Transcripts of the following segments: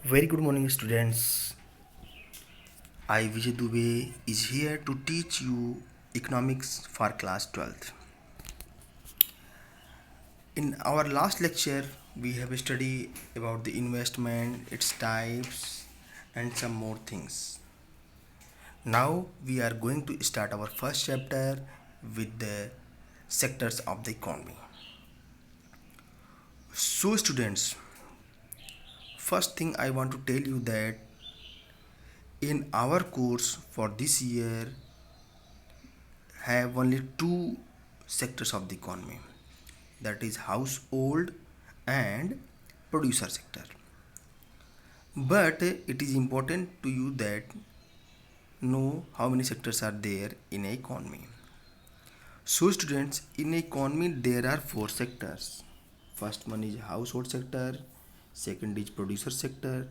Very good morning, students. I Vijay Dubey is here to teach you economics for class 12th. In our last lecture, we have studied about the investment, its types, and some more things. Now we are going to start our first chapter with the sectors of the economy. So, students, first thing I want to tell you that in our course for this year have only two sectors of the economy, that is household and producer sector. But it is important to you that know how many sectors are there in a economy. So students, in a economy there are four sectors. First one is household sector, second is producer sector,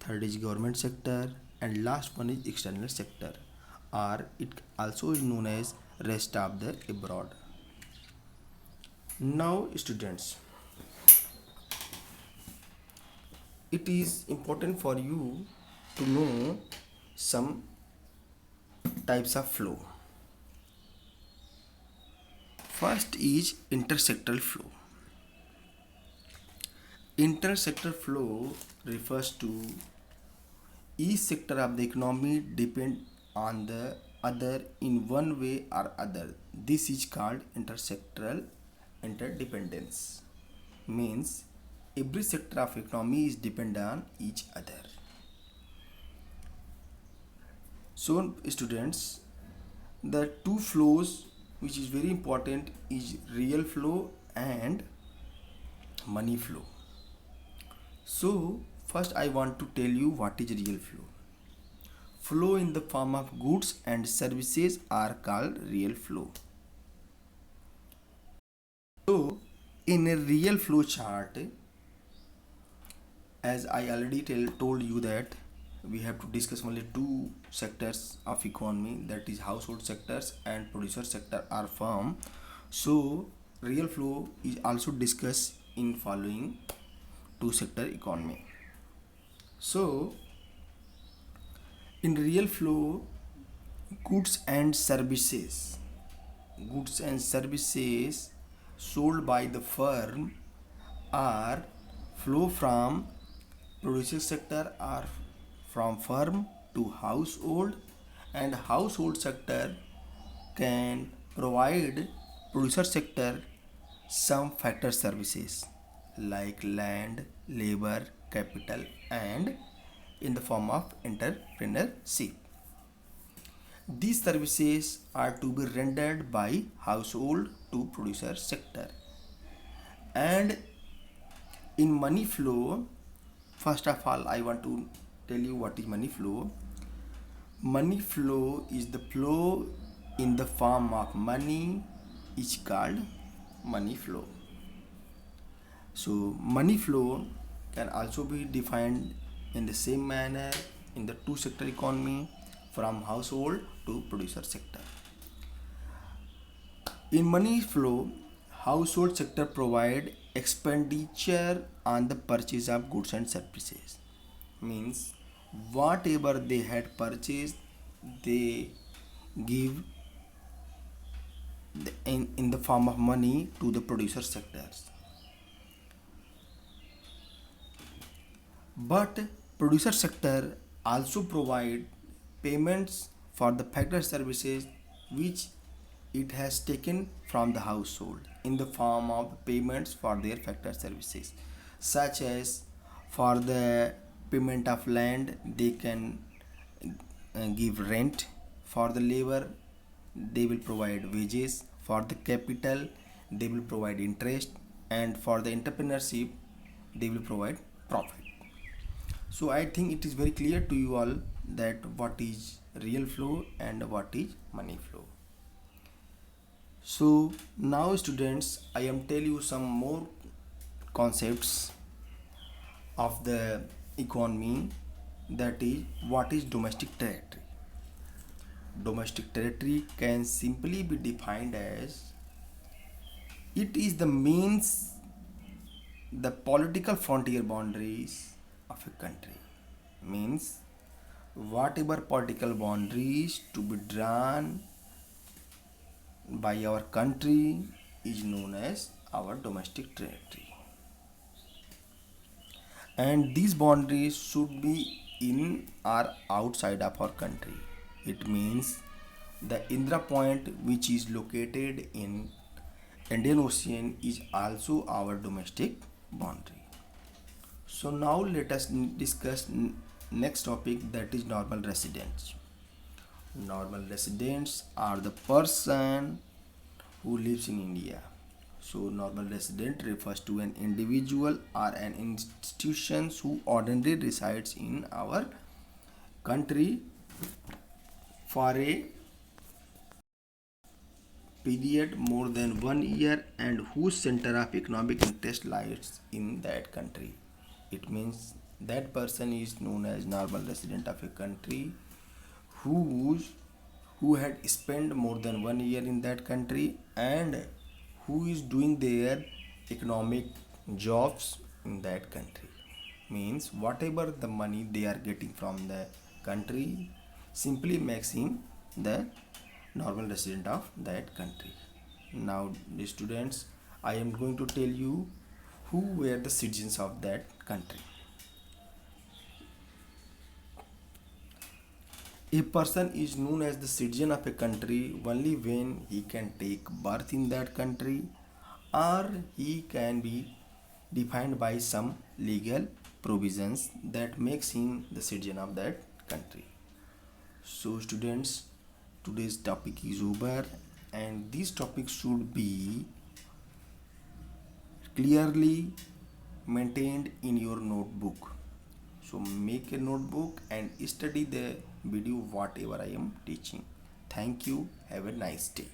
third is government sector, and last one is external sector, or it also is known as rest of the abroad. Now students, it is important for you to know some types of flow. First is intersectoral flow. Intersector flow refers to each sector of the economy depend on the other in one way or other. This is called intersectoral interdependence. Means every sector of economy is dependent on each other. So students, the two flows which is very important is real flow and money flow. So first I want to tell you what is real flow. Flow in the form of goods and services are called real flow. So in a real flow chart, as I already told you that we have to discuss only two sectors of economy, that is household sectors and producer sector are formed. So real flow is also discussed in following two sector economy. So in real flow, goods and services sold by the firm are flow from producer sector or from firm to household, and household sector can provide producer sector some factor services like land, labor, capital, and in the form of entrepreneurship. These services are to be rendered by household to producer sector. And in money flow, first of all, I want to tell you what is money flow. Money flow is the flow in the form of money is called money flow. So money flow can also be defined in the same manner in the two sector economy from household to producer sector. In money flow, household sector provide expenditure on the purchase of goods and services. Means whatever they had purchased, they give in the form of money to the producer sectors. But producer sector also provide payments for the factor services which it has taken from the household in the form of payments for their factor services, such as for the payment of land they can give rent, for the labor they will provide wages, for the capital they will provide interest, and for the entrepreneurship they will provide profit. So I think it is very clear to you all that what is real flow and what is money flow. So now students, I am tell you some more concepts of the economy, that is what is domestic territory. Domestic territory can simply be defined as it is the means the political frontier boundaries of a country. Means whatever political boundaries to be drawn by our country is known as our domestic territory. And these boundaries should be in or outside of our country. It means the Indra Point, which is located in Indian Ocean, is also our domestic boundary. So now let us discuss next topic, that is normal residents. Normal residents are the person who lives in India. So normal resident refers to an individual or an institution who ordinarily resides in our country for a period more than 1 year and whose center of economic interest lies in that country. It means that person is known as normal resident of a country who's who had spent more than 1 year in that country and who is doing their economic jobs in that country. Means whatever the money they are getting from the country simply makes him the normal resident of that country. Now, the students, I am going to tell you who were the citizens of that country. A person is known as the citizen of a country only when he can take birth in that country or he can be defined by some legal provisions that makes him the citizen of that country. So students, today's topic is over and this topic should be clearly maintained in your notebook. So make a notebook and study the video whatever I am teaching. Thank you. Have a nice day.